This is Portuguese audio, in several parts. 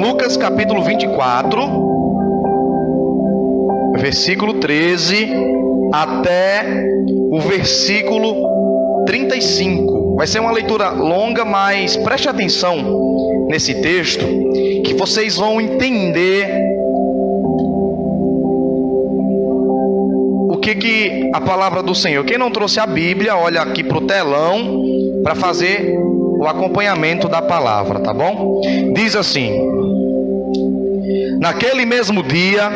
Lucas capítulo 24, versículo 13 até o versículo 35. Vai ser uma leitura longa, mas preste atenção nesse texto, que vocês vão entender o que a palavra do Senhor. Quem não trouxe a Bíblia, olha aqui para o telão para fazer o acompanhamento da palavra, tá bom? Diz assim: naquele mesmo dia,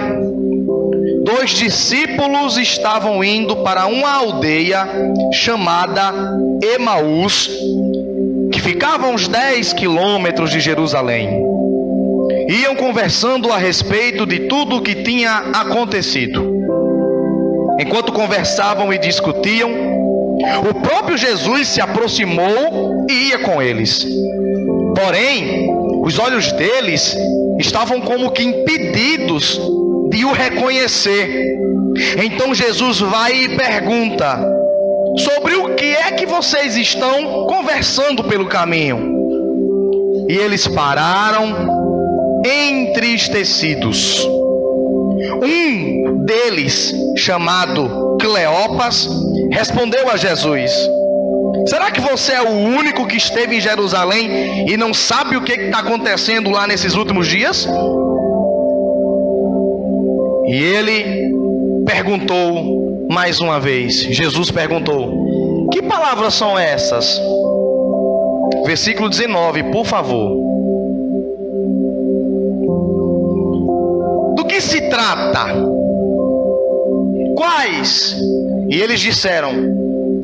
2 discípulos estavam indo para uma aldeia chamada Emaús, que ficava a uns 10 quilômetros de Jerusalém. Iam conversando a respeito de tudo o que tinha acontecido. Enquanto conversavam e discutiam, o próprio Jesus se aproximou e ia com eles. Porém, os olhos deles estavam como que impedidos de o reconhecer. Então Jesus vai e pergunta: sobre o que é que vocês estão conversando pelo caminho? E eles pararam entristecidos. Um deles, chamado Cleopas, respondeu a Jesus: será que você é o único que esteve em Jerusalém e não sabe o que está acontecendo lá nesses últimos dias? E ele perguntou mais uma vez. Jesus perguntou: que palavras são essas? Versículo 19, por favor. Do que se trata? Quais? E eles disseram: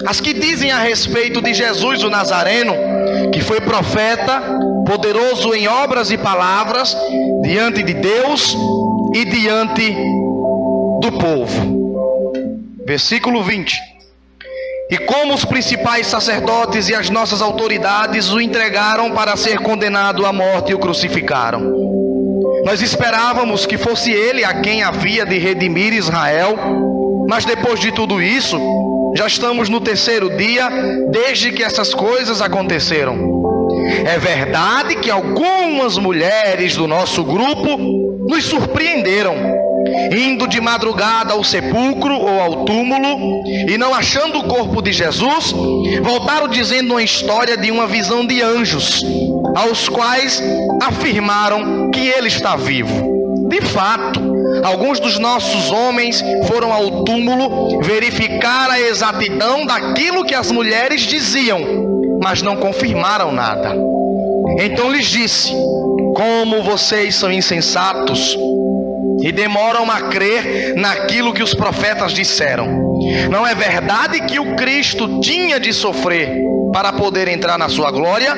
as que dizem a respeito de Jesus o Nazareno, que foi profeta, poderoso em obras e palavras, diante de Deus e diante do povo. Versículo 20. E como os principais sacerdotes e as nossas autoridades o entregaram para ser condenado à morte e o crucificaram. Nós esperávamos que fosse ele a quem havia de redimir Israel, mas depois de tudo isso, já estamos no 3º dia desde que essas coisas aconteceram. É verdade que algumas mulheres do nosso grupo nos surpreenderam, indo de madrugada ao sepulcro ou ao túmulo, e não achando o corpo de Jesus, voltaram dizendo uma história de uma visão de anjos, aos quais afirmaram que ele está vivo. De fato, alguns dos nossos homens foram ao túmulo verificar a exatidão daquilo que as mulheres diziam, mas não confirmaram nada. Então lhes disse: como vocês são insensatos e demoram a crer naquilo que os profetas disseram. Não é verdade que o Cristo tinha de sofrer para poder entrar na sua glória?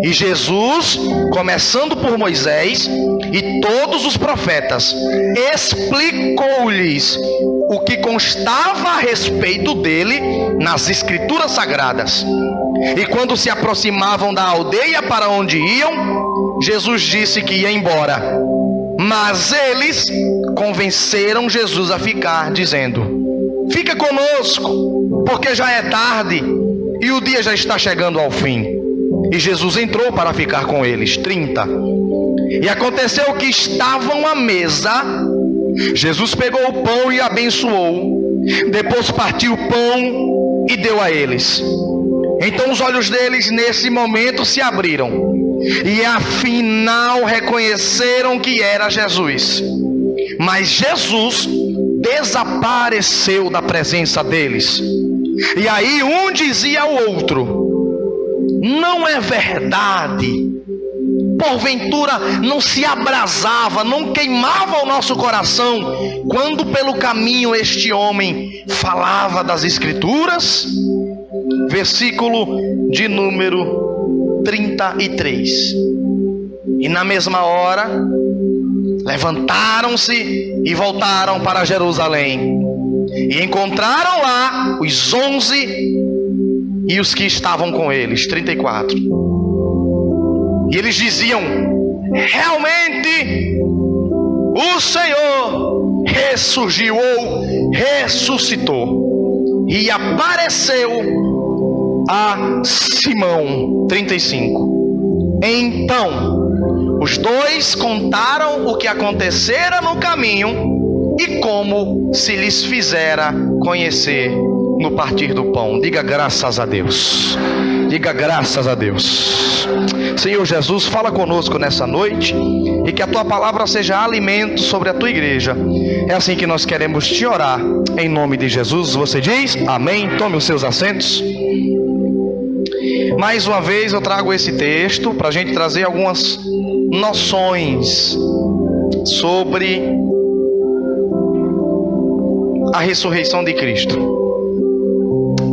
E Jesus, começando por Moisés e todos os profetas, explicou-lhes o que constava a respeito dele nas Escrituras Sagradas. E quando se aproximavam da aldeia para onde iam, Jesus disse que ia embora. Mas eles convenceram Jesus a ficar, dizendo: fica conosco, porque já é tarde e o dia já está chegando ao fim. E Jesus entrou para ficar com eles. 30. E aconteceu que estavam à mesa. Jesus pegou o pão e abençoou. Depois partiu o pão e deu a eles. Então os olhos deles nesse momento se abriram, e afinal reconheceram que era Jesus. Mas Jesus desapareceu da presença deles. E aí um dizia ao outro: não é verdade? Porventura não se abrasava, não queimava o nosso coração quando pelo caminho este homem falava das Escrituras? Versículo de número 33. E na mesma hora levantaram-se e voltaram para Jerusalém, e encontraram lá os 11 e os que estavam com eles. 34. E eles diziam: realmente o Senhor ressurgiu ou ressuscitou e apareceu a Simão. 35. Então Os dois contaram o que acontecera no caminho e como se lhes fizera conhecer no partir do pão. Diga graças a Deus. Diga graças a Deus. Senhor Jesus, fala conosco nessa noite e que a tua palavra seja alimento sobre a tua igreja. É assim que nós queremos te orar, em nome de Jesus. Você diz amém? Tome os seus assentos. Mais uma vez eu trago esse texto para a gente trazer algumas noções sobre a ressurreição de Cristo.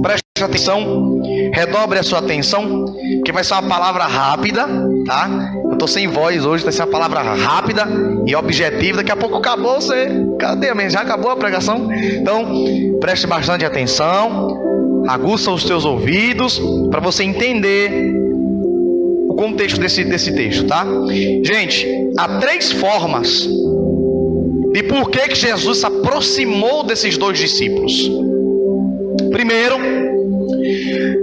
Preste atenção, redobre a sua atenção, que vai ser uma palavra rápida, tá? Eu tô sem voz hoje, vai ser uma palavra rápida e objetiva. Daqui a pouco acabou, cadê? Já acabou a pregação? Então, preste bastante atenção, aguça os teus ouvidos para você entender o contexto desse texto, tá? Gente, há 3 formas de por que Jesus se aproximou desses 2 discípulos. Primeiro,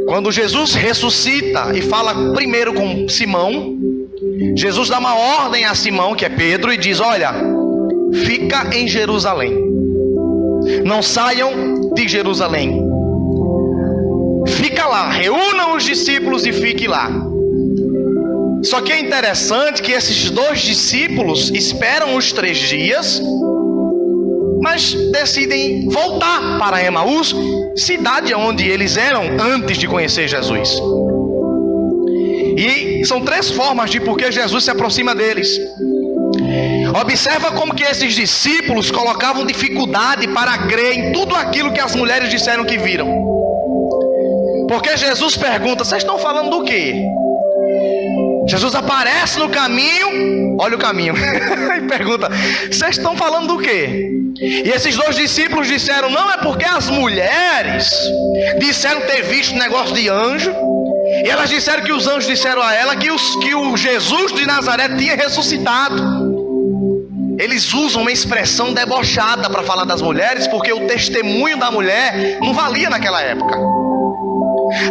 quando Jesus ressuscita e fala primeiro com Simão, Jesus dá uma ordem a Simão, que é Pedro, e diz: olha, fica em Jerusalém, não saiam de Jerusalém, fica lá, reúnam os discípulos e fique lá. Só que é interessante que esses 2 discípulos esperam os 3 dias, mas decidem voltar para Emaús, cidade onde eles eram antes de conhecer Jesus. E são 3 formas de por que Jesus se aproxima deles. Observa como que esses discípulos colocavam dificuldade para crer em tudo aquilo que as mulheres disseram que viram. Porque Jesus pergunta: vocês estão falando do quê? Jesus aparece no caminho, olha o caminho, e pergunta: vocês estão falando do quê? E esses 2 discípulos disseram: não, é porque as mulheres disseram ter visto um negócio de anjo, e elas disseram que os anjos disseram a ela que o Jesus de Nazaré tinha ressuscitado. Eles usam uma expressão debochada para falar das mulheres, porque o testemunho da mulher não valia naquela época.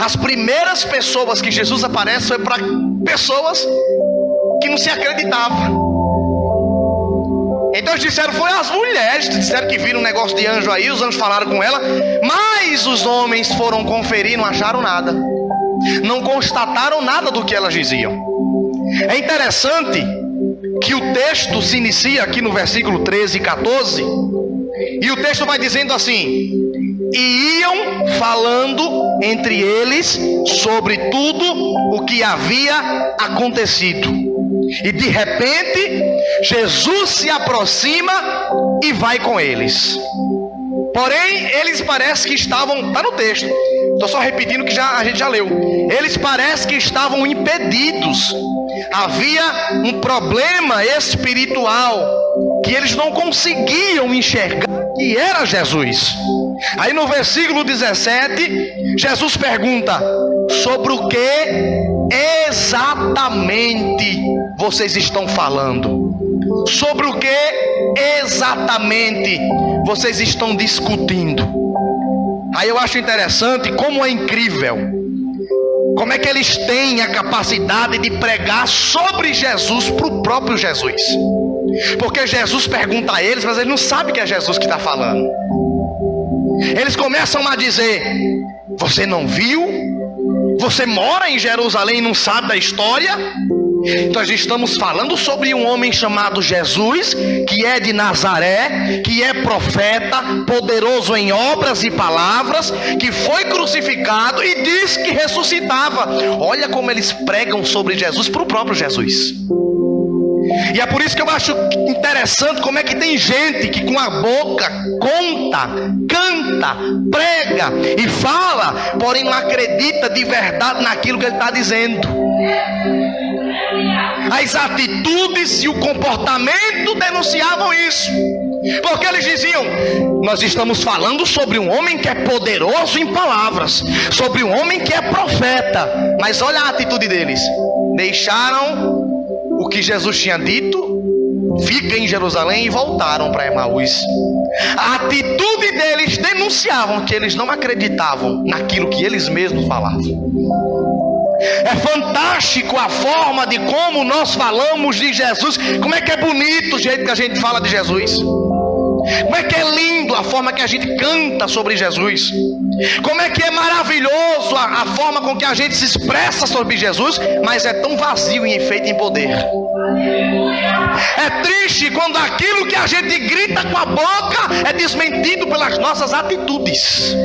As primeiras pessoas que Jesus aparece foi para pessoas que não se acreditavam. Então eles disseram: foi as mulheres, disseram que viram um negócio de anjo aí, os anjos falaram com ela, mas os homens foram conferir e não acharam nada, não constataram nada do que elas diziam. É interessante que o texto se inicia aqui no versículo 13 e 14, e o texto vai dizendo assim: e iam falando entre eles sobre tudo o que havia acontecido. E de repente, Jesus se aproxima e vai com eles. Porém, eles parecem que estavam... Está no texto, estou só repetindo que a gente já leu. Eles parecem que estavam impedidos. Havia um problema espiritual que eles não conseguiam enxergar que era Jesus. Aí no versículo 17, Jesus pergunta: sobre o que exatamente vocês estão falando? Sobre o que exatamente vocês estão discutindo? Aí eu acho interessante como é incrível, como é que eles têm a capacidade de pregar sobre Jesus para o próprio Jesus. Porque Jesus pergunta a eles, mas eles não sabem que é Jesus que está falando. Eles começam a dizer: você não viu? Você mora em Jerusalém e não sabe da história? Então nós estamos falando sobre um homem chamado Jesus, que é de Nazaré, que é profeta, poderoso em obras e palavras, que foi crucificado e diz que ressuscitava. Olha como eles pregam sobre Jesus para o próprio Jesus. E é por isso que eu acho interessante como é que tem gente que com a boca conta, canta, prega e fala, porém não acredita de verdade naquilo que ele está dizendo. As atitudes e o comportamento denunciavam isso. Porque eles diziam: nós estamos falando sobre um homem que é poderoso em palavras, sobre um homem que é profeta. Mas olha a atitude deles: deixaram o que Jesus tinha dito, fica em Jerusalém, e voltaram para Emaús. A atitude deles denunciavam que eles não acreditavam naquilo que eles mesmos falavam. É fantástico a forma de como nós falamos de Jesus. Como é que é bonito o jeito que a gente fala de Jesus. Como é que é lindo a forma que a gente canta sobre Jesus. Como é que é maravilhoso a forma com que a gente se expressa sobre Jesus, mas é tão vazio em efeito e em poder. É triste quando aquilo que a gente grita com a boca é desmentido pelas nossas atitudes.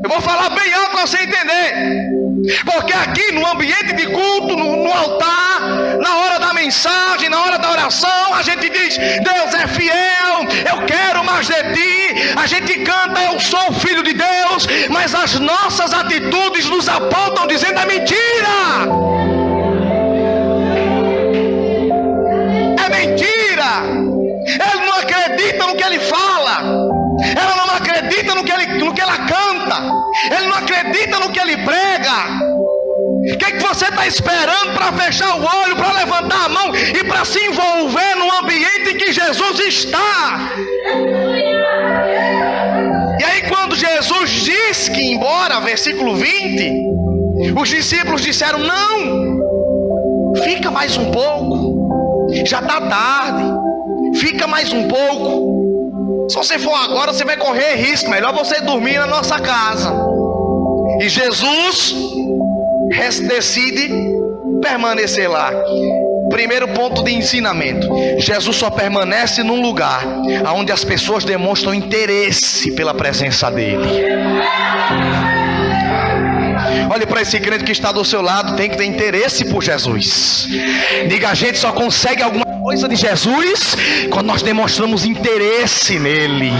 Eu vou falar bem alto para você entender. Porque aqui no ambiente de culto, no altar, na hora da mensagem, na hora da oração, a gente diz: Deus é fiel, eu quero mais de ti. A gente canta: eu sou filho de Deus. Mas as nossas atitudes nos apontam dizendo: é mentira. É mentira. Ele não acredita no que ele fala. Ela não acredita no que ela canta. Ele não acredita no que ele prega. O que é que você está esperando para fechar o olho, para levantar a mão e para se envolver no ambiente em que Jesus está? E aí quando Jesus diz que ir embora, versículo 20, os discípulos disseram: não, fica mais um pouco, já está tarde, fica mais um pouco. Se você for agora, você vai correr risco. Melhor você dormir na nossa casa. E Jesus decide permanecer lá. Primeiro ponto de ensinamento: Jesus só permanece num lugar onde as pessoas demonstram interesse pela presença dele. Olhe para esse crente que está do seu lado, tem que ter interesse por Jesus. Diga: a gente só consegue alguma coisa de Jesus quando nós demonstramos interesse nele.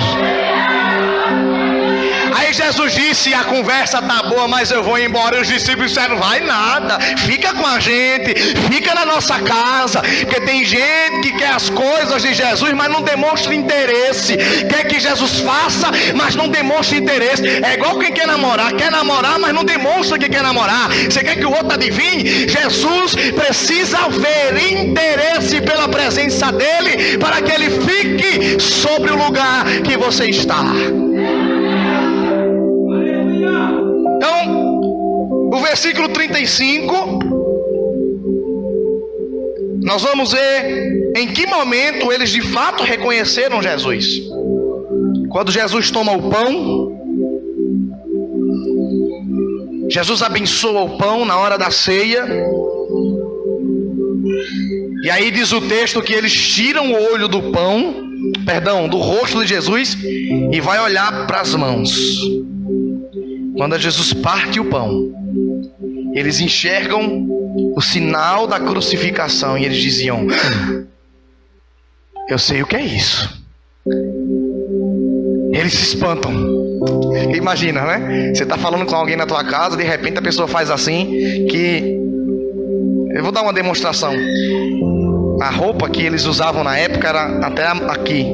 Aí Jesus disse: a conversa tá boa, mas eu vou embora. E os discípulos disseram: vai nada, fica com a gente, fica na nossa casa. Porque tem gente que quer as coisas de Jesus, mas não demonstra interesse. Quer que Jesus faça, mas não demonstra interesse. É igual quem quer namorar, mas não demonstra que quer namorar. Você quer que o outro adivinhe? Jesus precisa ver interesse pela presença dele, para que ele fique sobre o lugar que você está. Então, o versículo 35, nós vamos ver em que momento eles de fato reconheceram Jesus. Quando Jesus toma o pão, Jesus abençoa o pão na hora da ceia. E aí diz o texto que eles tiram o olho do pão, do rosto de Jesus, e vai olhar para as mãos. Quando Jesus parte o pão, eles enxergam o sinal da crucificação e eles diziam: eu sei o que é isso. Eles se espantam. Imagina, né? Você está falando com alguém na tua casa, de repente a pessoa faz assim, que... Eu vou dar uma demonstração. A roupa que eles usavam na época era até aqui.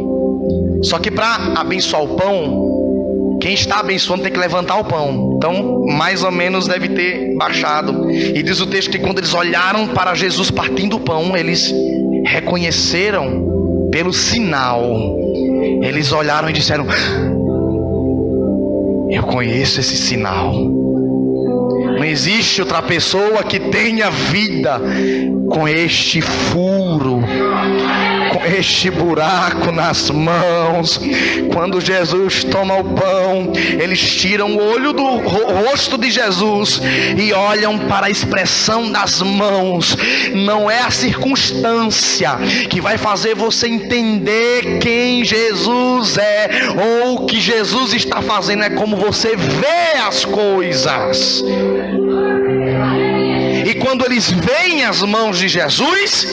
Só que para abençoar o pão, quem está abençoando tem que levantar o pão. Então, mais ou menos deve ter baixado. E diz o texto que quando eles olharam para Jesus partindo o pão, eles reconheceram pelo sinal. Eles olharam e disseram: eu conheço esse sinal. Não existe outra pessoa que tenha vida com este furo, com este buraco nas mãos. Quando Jesus toma o pão, eles tiram o olho do rosto de Jesus e olham para a expressão das mãos. Não é a circunstância que vai fazer você entender quem Jesus é ou o que Jesus está fazendo, é como você vê as coisas. E quando eles veem as mãos de Jesus,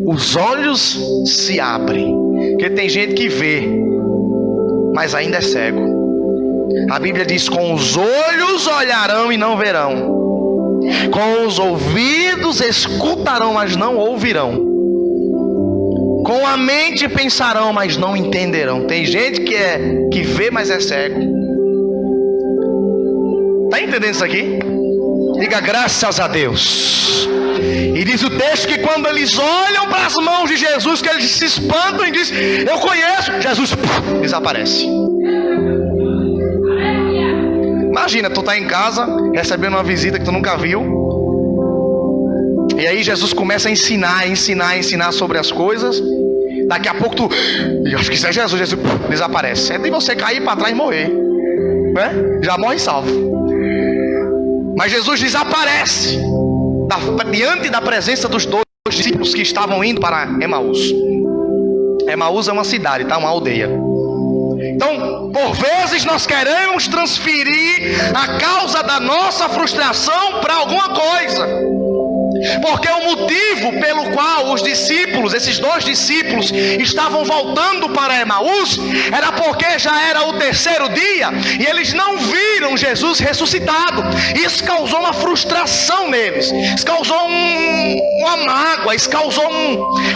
os olhos se abrem. Porque tem gente que vê, mas ainda é cego. A Bíblia diz: com os olhos olharão e não verão, com os ouvidos escutarão, mas não ouvirão, com a mente pensarão, mas não entenderão. Tem gente que vê, mas é cego. Está entendendo isso aqui? Diga graças a Deus. E diz o texto que quando eles olham para as mãos de Jesus, que eles se espantam e dizem: eu conheço. Jesus desaparece. imagina, tu tá em casa, recebendo uma visita que tu nunca viu. E aí Jesus começa a ensinar sobre as coisas. Daqui a pouco tu, eu acho que isso é Jesus, Jesus desaparece. É de você cair para trás e morrer, né? Já morre salvo. Mas Jesus desaparece diante da presença dos dois discípulos que estavam indo para Emaús. Emaús é uma cidade, tá? Uma aldeia. Então, por vezes nós queremos transferir a causa da nossa frustração para alguma coisa. Porque o motivo pelo qual os discípulos, esses dois discípulos, estavam voltando para Emaús, era porque já era o terceiro dia e eles não viram Jesus ressuscitado. Isso causou uma frustração neles, isso causou uma mágoa, isso causou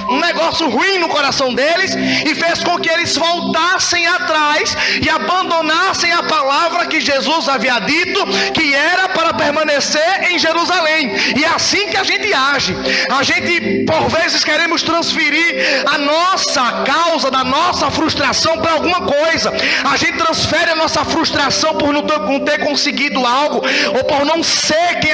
um negócio ruim no coração deles e fez com que eles voltassem atrás e abandonassem a palavra que Jesus havia dito, que era para permanecer em Jerusalém. E é assim que a gente age. A gente por vezes queremos transferir a nossa causa da nossa frustração para alguma coisa. A gente transfere a nossa frustração por não ter conseguido algo, ou por não ser quem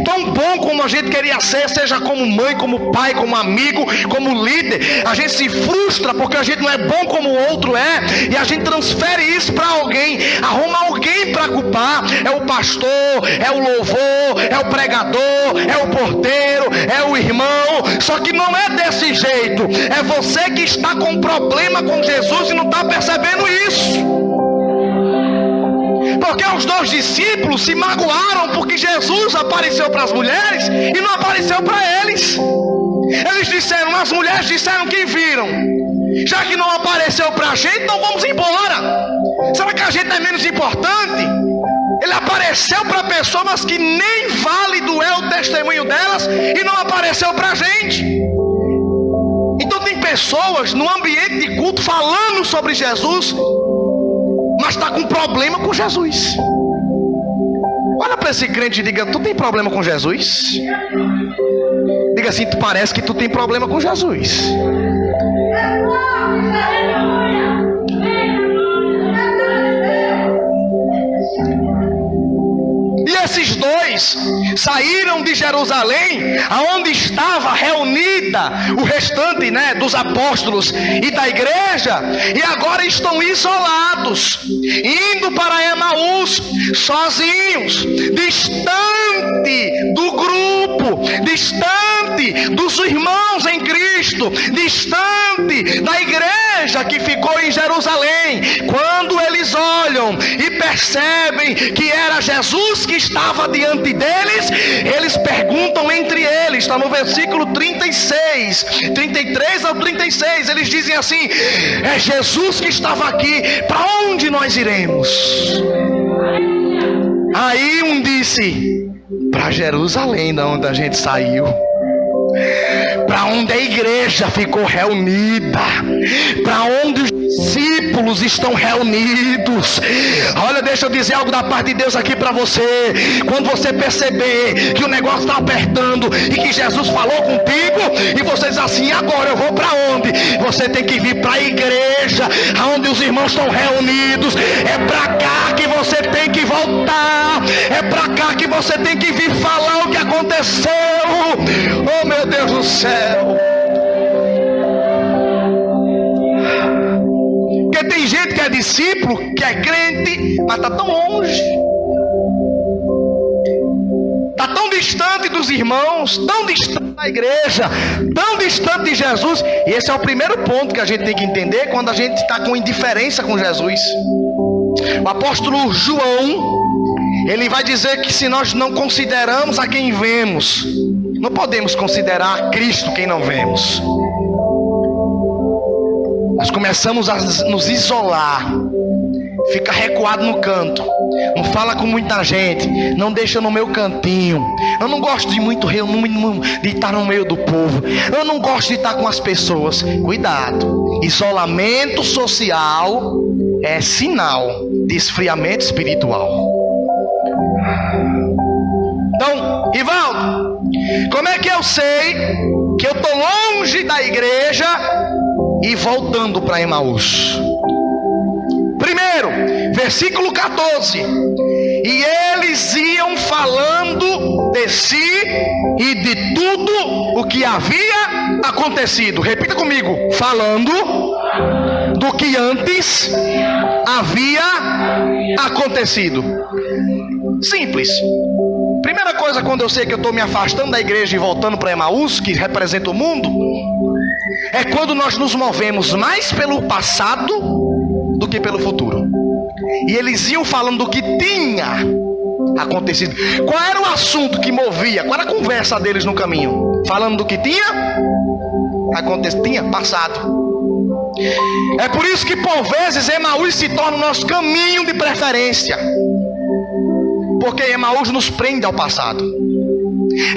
tão bom como a gente queria ser, seja como mãe, como pai, como amigo, como líder. A gente se frustra porque a gente não é bom como o outro é, e a gente transfere isso para alguém, arruma alguém para culpar. É o pastor, é o louvor, é o pregador, é o porteiro, é o irmão. Só que não é desse jeito. É você que está com problema com Jesus e não está percebendo isso. Porque os dois discípulos se magoaram porque Jesus apareceu para as mulheres e não apareceu para eles. Eles disseram, as mulheres disseram que viram. Já que não apareceu para a gente, então vamos embora. Será que a gente é menos importante? Ele apareceu para pessoas que nem válido é o testemunho delas e não apareceu para a gente. Então tem pessoas no ambiente de culto falando sobre Jesus, mas está com problema com Jesus. Olha para esse crente e diga, tu tem problema com Jesus? Diga assim, tu parece que tu tem problema com Jesus. E esses dois saíram de Jerusalém, aonde estava reunida o restante, dos apóstolos e da igreja, e agora estão isolados, indo para Emaús, sozinhos, distante do grupo, distante dos irmãos em Cristo, distante da igreja que ficou em Jerusalém. Quando eles olham e percebem que era Jesus que estava diante deles, eles perguntam entre eles, está no versículo 33 ao 36, eles dizem assim: é Jesus que estava aqui, para onde nós iremos? Aí um disse: para Jerusalém, da onde a gente saiu, para onde a igreja ficou reunida, para onde os discípulos estão reunidos. Olha, deixa eu dizer algo da parte de Deus aqui para você. Quando você perceber que o negócio está apertando e que Jesus falou contigo, e você diz assim: agora eu vou para onde? Você tem que vir para a igreja, onde os irmãos estão reunidos. É para cá que você tem que voltar, é para cá que você tem que vir falar o que aconteceu. Oh meu Deus do céu. Porque tem gente que é discípulo, que é crente, mas está tão longe, está tão distante dos irmãos, tão distante da igreja, tão distante de Jesus. E esse é o primeiro ponto que a gente tem que entender quando a gente está com indiferença com Jesus. O apóstolo João, ele vai dizer que se nós não consideramos a quem vemos, não podemos considerar a Cristo quem não vemos. Nós começamos a nos isolar, fica recuado no canto, não fala com muita gente, não deixa no meu cantinho. Eu não gosto de muito de estar no meio do povo, eu não gosto de estar com as pessoas. Cuidado, isolamento social é sinal de esfriamento espiritual. Então, Ivaldo, como é que eu sei que eu estou longe da igreja e voltando para Emaús? Primeiro, versículo 14: E eles iam falando de si e de tudo o que havia acontecido. Repita comigo: falando do que antes havia acontecido. Simples. Primeira coisa, quando eu sei que eu estou me afastando da igreja e voltando para Emaús, que representa o mundo, é quando nós nos movemos mais pelo passado do que pelo futuro. E eles iam falando do que tinha acontecido. Qual era o assunto que movia? Qual era a conversa deles no caminho? Falando do que tinha acontecido, tinha passado. É por isso que por vezes Emaús se torna o nosso caminho de preferência. Porque Emaús nos prende ao passado.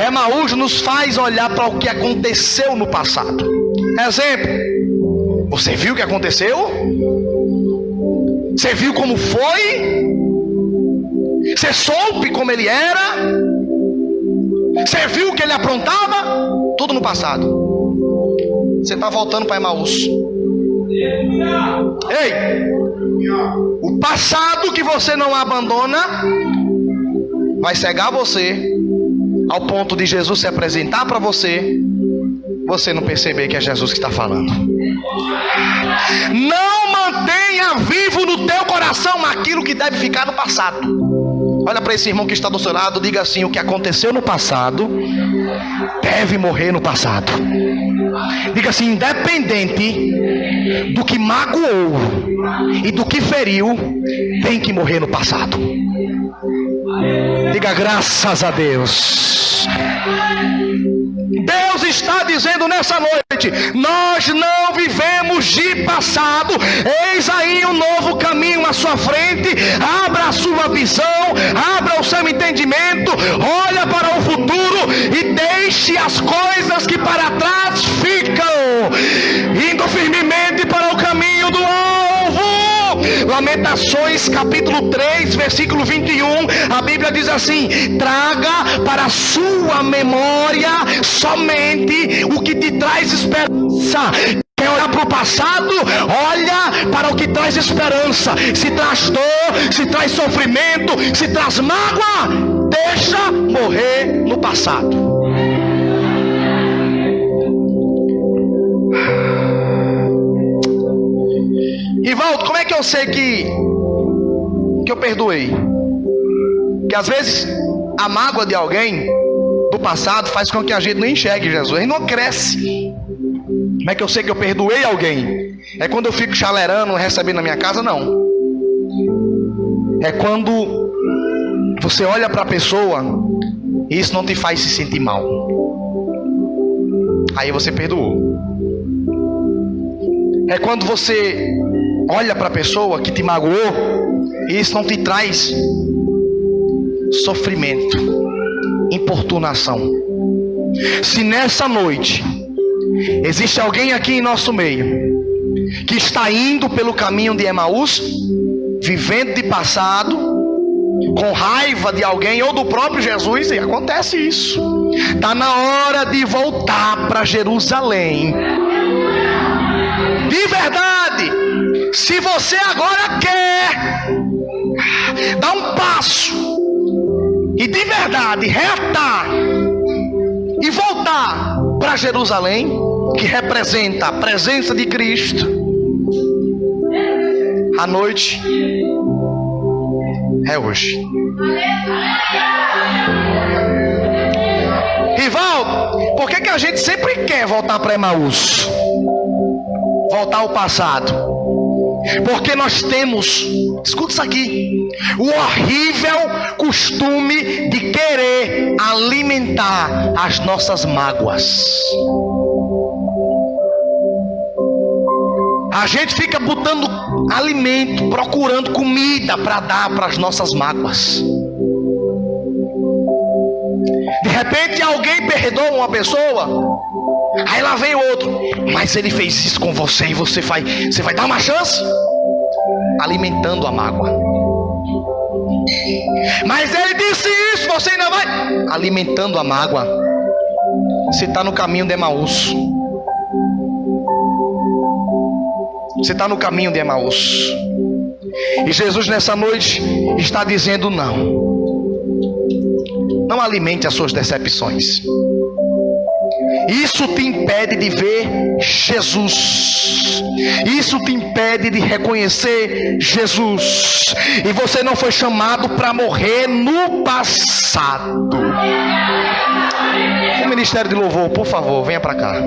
Emaús nos faz olhar para o que aconteceu no passado. Exemplo: você viu o que aconteceu? Você viu como foi? Você soube como ele era? Você viu o que ele aprontava? Tudo no passado. Você está voltando para Emaús. Ei, o passado que você não abandona vai cegar você ao ponto de Jesus se apresentar para você não perceber que é Jesus que está falando. Não mantenha vivo no teu coração aquilo que deve ficar no passado. Olha para esse irmão que está do seu lado, diga assim: o que aconteceu no passado deve morrer no passado. Diga assim: independente do que magoou e do que feriu, tem que morrer no passado. Diga graças a Deus. Deus está dizendo nessa noite: nós não vivemos de passado. Eis aí um novo caminho à sua frente. Abra a sua visão, abra o seu entendimento, olha para o futuro e deixe as coisas que para trás ficam, indo firmemente para o caminho do alvo. Lamentações capítulo 3 versículo 21, a Bíblia diz assim: traga para a sua memória somente o que te traz esperança. Quer olhar para o passado? Olha para o que traz esperança. Se traz dor, se traz sofrimento, se traz mágoa, deixa morrer no passado. Rivaldo, como é que eu sei que eu perdoei? Que às vezes a mágoa de alguém do passado faz com que a gente não enxergue Jesus, a gente não cresce. Como é que eu sei que eu perdoei alguém? É quando eu fico chalerando, recebendo na minha casa? Não. É quando você olha para a pessoa e isso não te faz se sentir mal. Aí você perdoou. É quando você olha para a pessoa que te magoou e isso não te traz sofrimento, importunação. Se nessa noite existe alguém aqui em nosso meio que está indo pelo caminho de Emaús, vivendo de passado, com raiva de alguém ou do próprio Jesus, e acontece isso, está na hora de voltar para Jerusalém. De verdade, se você agora quer dar um passo e de verdade reatar e voltar para Jerusalém, que representa a presença de Cristo, a noite é hoje. Rivaldo, por que a gente sempre quer voltar para Emaús? Voltar ao passado? Porque nós temos, escuta isso aqui, o horrível costume de querer alimentar as nossas mágoas. A gente fica botando alimento, procurando comida para dar para as nossas mágoas. De repente alguém perdoa uma pessoa, aí lá vem o outro: mas ele fez isso com você e você vai dar uma chance? Alimentando a mágoa. Mas ele disse isso, você ainda vai? Alimentando a mágoa. Você está no caminho de Emaús. Você está no caminho de Emaús. E Jesus nessa noite, está dizendo não. Não alimente as suas decepções. Isso te impede de ver Jesus. Isso te impede de reconhecer Jesus. E você não foi chamado para morrer no passado. O Ministério de Louvor, por favor, venha para cá.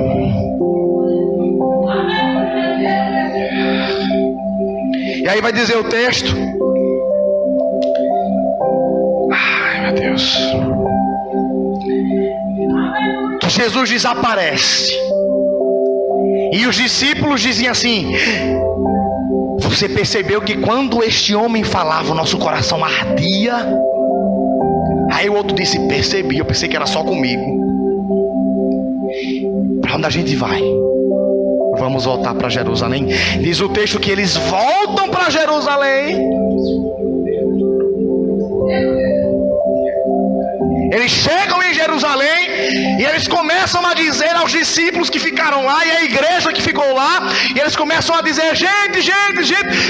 E aí vai dizer o texto. Ai, meu Deus. Que Jesus desaparece. E os discípulos diziam assim: você percebeu que quando este homem falava, o nosso coração ardia? Aí o outro disse: percebi, eu pensei que era só comigo. Para onde a gente vai? Vamos voltar para Jerusalém. Diz o texto que eles voltam para Jerusalém. Eles chegam em Jerusalém e eles começam a dizer aos discípulos que ficaram lá e a igreja que ficou lá, e eles começam a dizer: gente,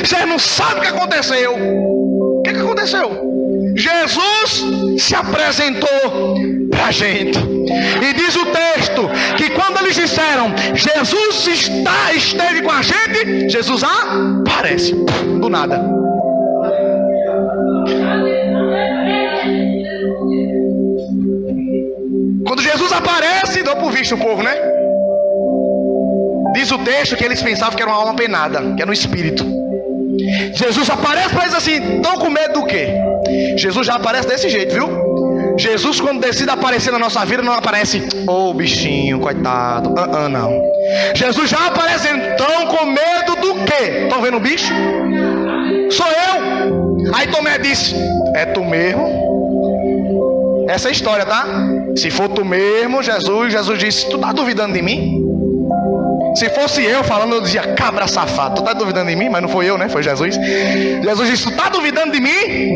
vocês não sabem o que aconteceu. O que aconteceu? Jesus se apresentou para a gente. E diz o texto que quando eles disseram: Jesus esteve com a gente, Jesus aparece do nada. Quando Jesus aparece, deu por visto um pouco, né? Diz o texto que eles pensavam que era uma alma penada, que era um espírito. Jesus aparece para eles assim: estão com medo do quê? Jesus já aparece desse jeito, viu? Jesus, quando decide aparecer na nossa vida, não aparece: ô bichinho, coitado. Não. Jesus já aparece: estão com medo do quê? Estão vendo o bicho? Sou eu. Aí Tomé disse: é tu mesmo? Essa é a história, tá? Se for tu mesmo, Jesus disse: tu tá duvidando de mim? Se fosse eu falando, eu dizia: cabra safado, tu tá duvidando de mim? Mas não foi eu, né? Foi Jesus. Jesus disse: tu tá duvidando de mim?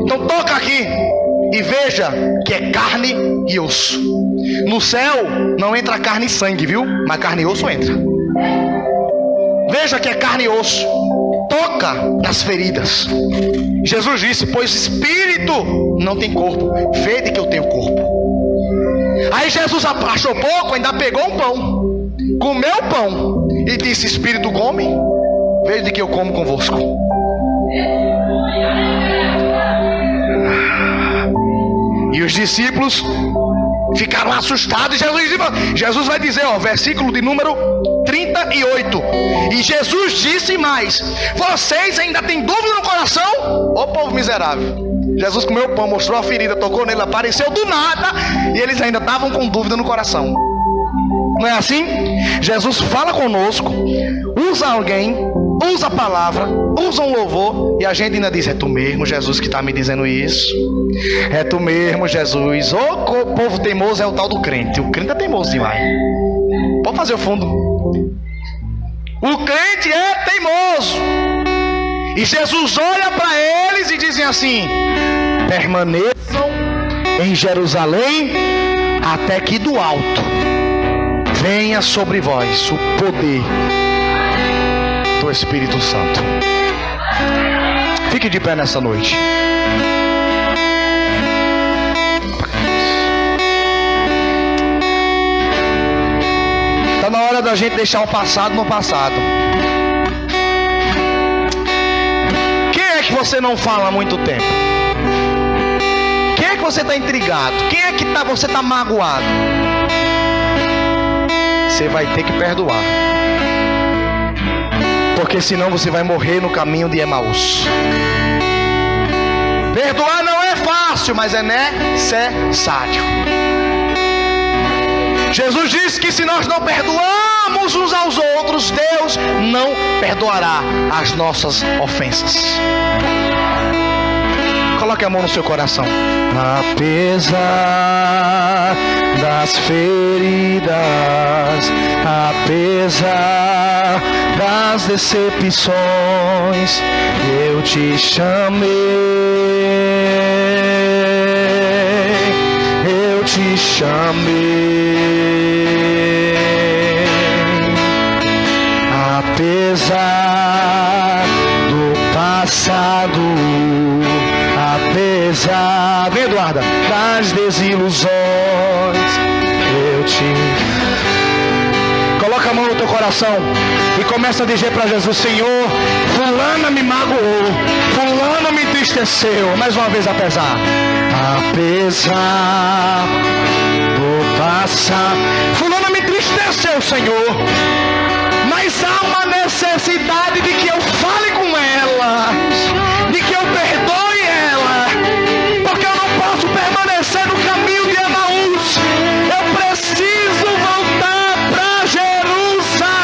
Então toca aqui e veja que é carne e osso. No céu não entra carne e sangue, viu? Mas carne e osso entra. Veja que é carne e osso. Toca nas feridas. Jesus disse: pois espírito não tem corpo, vede que eu tenho corpo. Aí Jesus achou pouco, ainda pegou um pão, comeu o pão e disse: espírito, come, vede que eu como convosco. E os discípulos ficaram assustados. Jesus vai dizer, versículo de número 38. E Jesus disse mais: vocês ainda têm dúvida no coração? Ô povo miserável. Jesus comeu o pão, mostrou a ferida, tocou nele, apareceu do nada, e eles ainda estavam com dúvida no coração. Não é assim? Jesus fala conosco, usa alguém, usa a palavra, usa um louvor, e a gente ainda diz: é tu mesmo, Jesus, que está me dizendo isso? É tu mesmo, Jesus. O povo teimoso é o tal do crente. O crente é teimoso demais. Pode fazer o fundo. O crente é teimoso. E Jesus olha para eles e dizem assim: permaneçam em Jerusalém até que do alto venha sobre vós o poder do Espírito Santo. Fique de pé nessa noite. Está na hora da gente deixar o passado no passado. Quem é que você não fala há muito tempo? Quem é que você está intrigado? Quem é que você está magoado? Você vai ter que perdoar, porque senão você vai morrer no caminho de Emaús. Perdoar não é fácil, mas é necessário. Jesus disse que se nós não perdoamos uns aos outros, Deus não perdoará as nossas ofensas. Coloque a mão no seu coração. Apesar das feridas, apesar das decepções, eu te chamei, eu te chamei. Apesar do passado, apesar, vem Eduarda, das desilusões, eu te... Coloca a mão no teu coração e começa a dizer para Jesus: Senhor, fulana me magoou, fulano me entristeceu. Mais uma vez, apesar do passar, fulano me entristeceu, Senhor, mas há uma necessidade de que eu fale com ela, de que eu perdoe ela, porque eu não posso permanecer no caminho de Emaús. Eu preciso voltar para Jerusalém.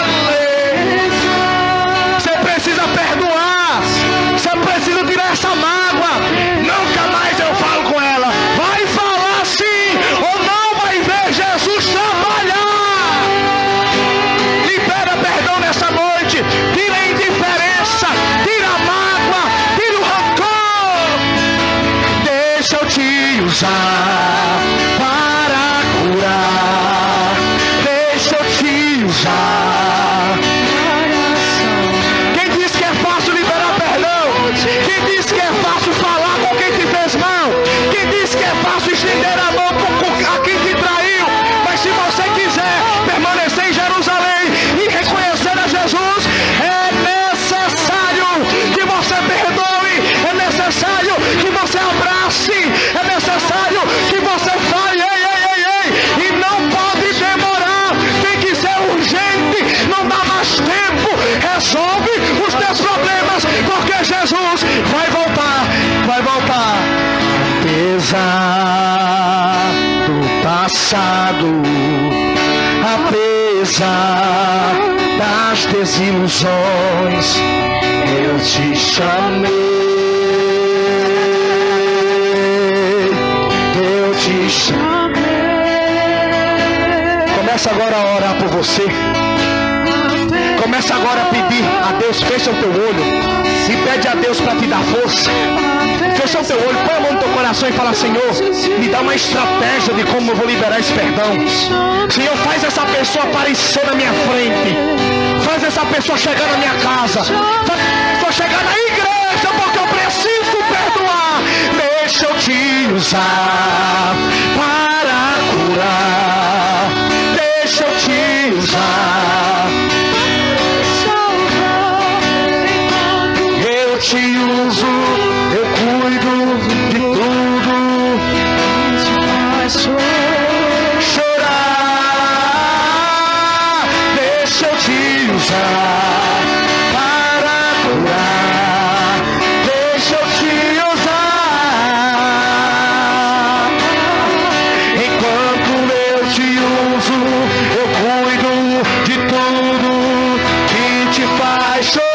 Você precisa perdoar, você precisa tirar essa mágoa. Nunca mais eu falo com ela. Vai falar sim, ou não vai ver Jesus trabalhar. Libera perdão nessa noite. Tira a indiferença, tira a mágoa, tira o rancor. Deixa eu te usar para curar. Deixa eu te usar. Quem diz que é fácil liberar perdão? Quem diz que é fácil falar com quem te fez mal? Quem diz que é fácil estender a mão a quem te traiu? Mas se você quiser permanecer em Jerusalém e reconhecer a Jesus, é necessário que você perdoe, é necessário que você abrace, é necessário que você fale, e não pode demorar, tem que ser urgente, não dá mais tempo. Resolve os teus problemas, porque Jesus vai voltar, vai voltar. Apesar do passado, apesar das desilusões, eu te chamei, eu te chamei. Começa agora a orar por você. Começa agora a pedir a Deus, fecha o teu olho e pede a Deus para te dar força. Fecha o teu olho, põe a mão no teu coração e fala: Senhor, me dá uma estratégia de como eu vou liberar esse perdão. Senhor, faz essa pessoa aparecer na minha frente, faz essa pessoa chegar na minha casa, faz essa pessoa chegar na igreja, porque eu preciso perdoar. Deixa eu te usar para curar. Deixa eu te usar. Eu te uso, eu cuido de tudo. Chorar, deixa eu te usar para curar. Deixa eu te usar. Enquanto eu te uso, eu cuido de tudo que te faz chorar.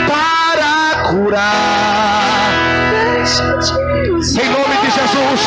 Para curar. Em nome de Jesus,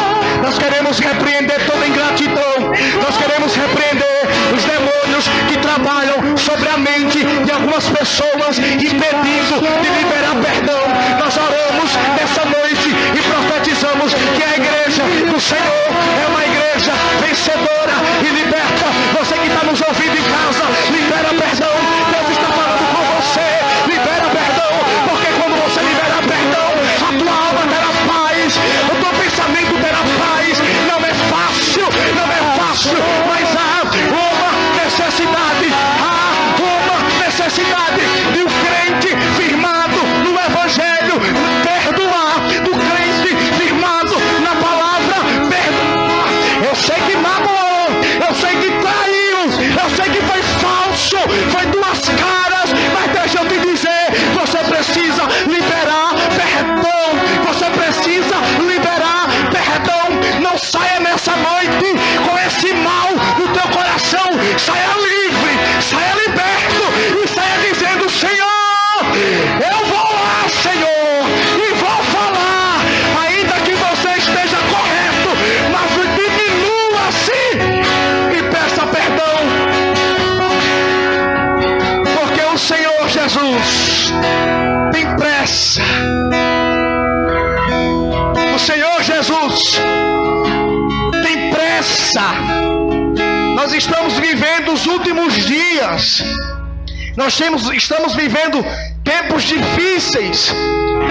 nós queremos repreender toda ingratidão. Nós queremos repreender os demônios que trabalham sobre a mente de algumas pessoas, impedindo de liberar perdão. Nós oramos nessa noite e profetizamos que a igreja do Senhor é uma igreja vencedora e liberta. Você que está nos ouvindo em casa, libera perdão. Deus está falando com você. Libera perdão, porque quando você libera perdão, a tua alma terá paz, o teu pensamento terá paz. Não é fácil, não é fácil, mas há uma necessidade de um crente firmado no Evangelho perdoar, do crente firmado na palavra perdoar. Eu sei que magoou, pressa. Nós estamos vivendo os últimos dias. Estamos vivendo tempos difíceis.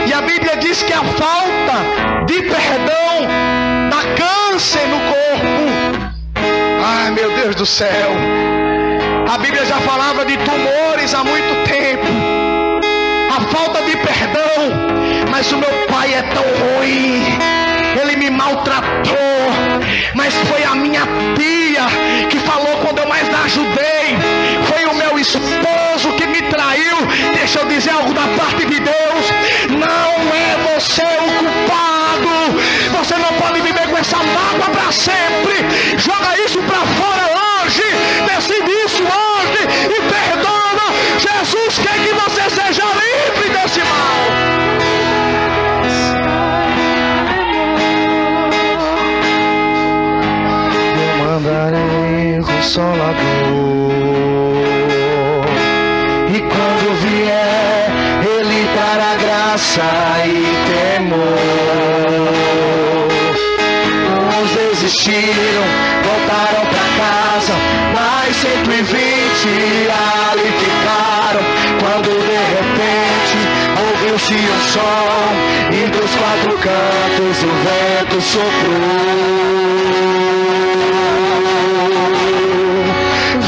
E a Bíblia diz que a falta de perdão dá câncer no corpo. Ai, meu Deus do céu. A Bíblia já falava de tumores há muito tempo. A falta de perdão. Mas o meu pai é tão ruim. Ele me maltratou. Mas foi a minha tia que falou quando eu mais ajudei. Foi o meu esposo que me traiu. Deixa eu dizer algo da parte de Deus. Não é você o culpado. Você não pode viver com essa mágoa para sempre. Joga isso para fora hoje. Decide isso hoje e perdoa. Jesus quer que você seja livre desse mal. Eu mandarei o Consolador. E quando vier, Ele dará graça e temor. Uns desistiram, voltaram pra casa, mas 120 ali ficaram. Quando de repente ouviu-se um som e dos quatro cantos o vento soprou.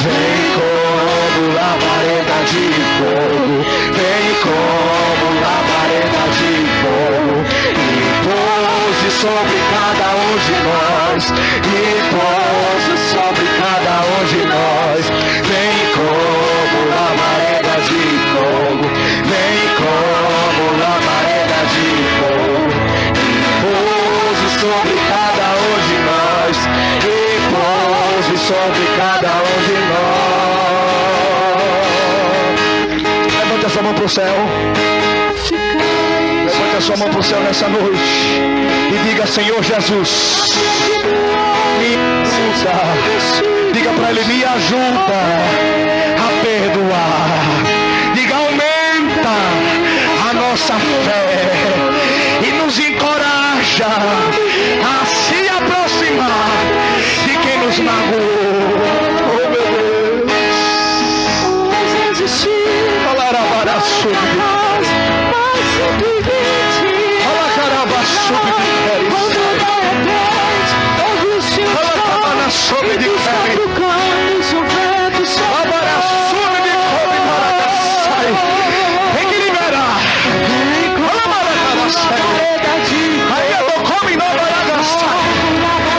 Vem como labareda de fogo, vem como labareda de fogo, e pose sobre cada um de nós, e pose sobre cada um de nós. Vem como labareda de fogo, vem como labareda de fogo, e pose sobre cada um de nós, e pose sobre cada um de nós. Levante a sua mão para o céu. Levante a sua mão para o céu nessa noite e diga: Senhor Jesus, me ajuda. Diga para Ele: me ajuda a perdoar. Diga: aumenta a nossa fé e nos encoraja a se aproximar de quem nos magoou. Oh, meu Deus. Falará sobre nós, mas 120. Fala, caramba, sobre sobre de tem que liberar. Aí eu vou comer no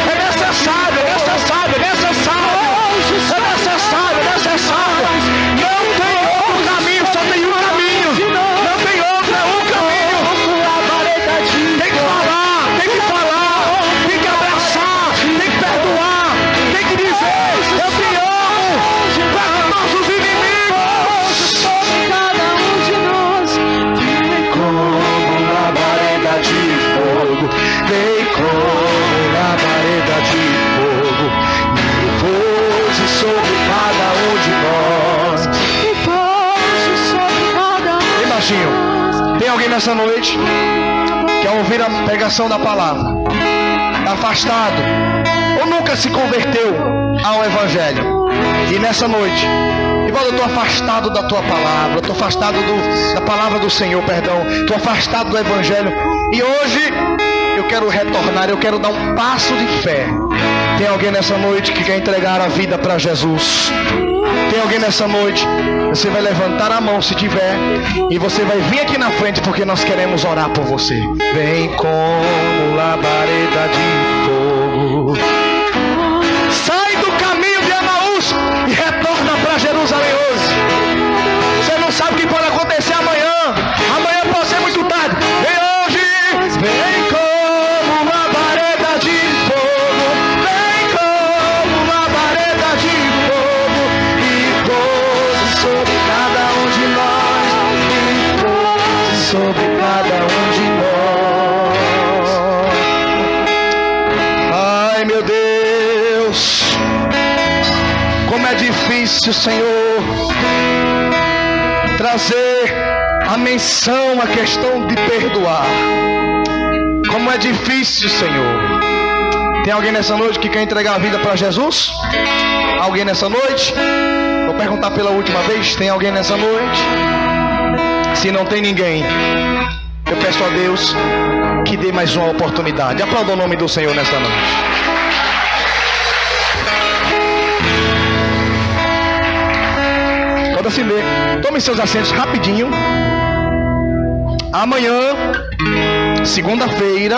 é necessário, é necessário, é necessário, é necessário, é necessário. Não tem outro caminho, só tem um caminho. Não tem outro, é um caminho. Tem que falar, tem que falar, tem que abraçar, tem que perdoar. Tem que dizer: eu te amo para nossos inimigos. Cada um de nós. Vem como labareda de fogo, vem como labareda de fogo, e pouse sobre cada um de nós. E pouse sobre cada um. Bem baixinho. Tem alguém nessa noite que ao ouvir a pregação da palavra, afastado ou nunca se converteu ao Evangelho, e nessa noite, eu estou afastado da tua palavra, estou afastado da palavra do Senhor, perdão, estou afastado do Evangelho, e hoje eu quero retornar, eu quero dar um passo de fé. Tem alguém nessa noite que quer entregar a vida para Jesus? Tem alguém nessa noite? Você vai levantar a mão se tiver, e você vai vir aqui na frente, porque nós queremos orar por você. Vem como labareda de fogo, sai do caminho de Emaús e retorna para Jerusalém hoje. Você não sabe o que pode acontecer amanhã. Amanhã pode ser muito tarde. Vem hoje. Vem como labareda de fogo, vem como labareda de fogo, e pose sobre cada um de nós, e pose sobre cada um de nós. Ai, meu Deus, como é difícil, Senhor, trazer a menção, a questão de perdoar. Como é difícil, Senhor. Tem alguém nessa noite que quer entregar a vida para Jesus? Alguém nessa noite? Vou perguntar pela última vez. Tem alguém nessa noite? Se não tem ninguém, eu peço a Deus que dê mais uma oportunidade. Aplauda o nome do Senhor nesta noite. Pode acender. Tome seus assentos rapidinho. Amanhã, segunda-feira,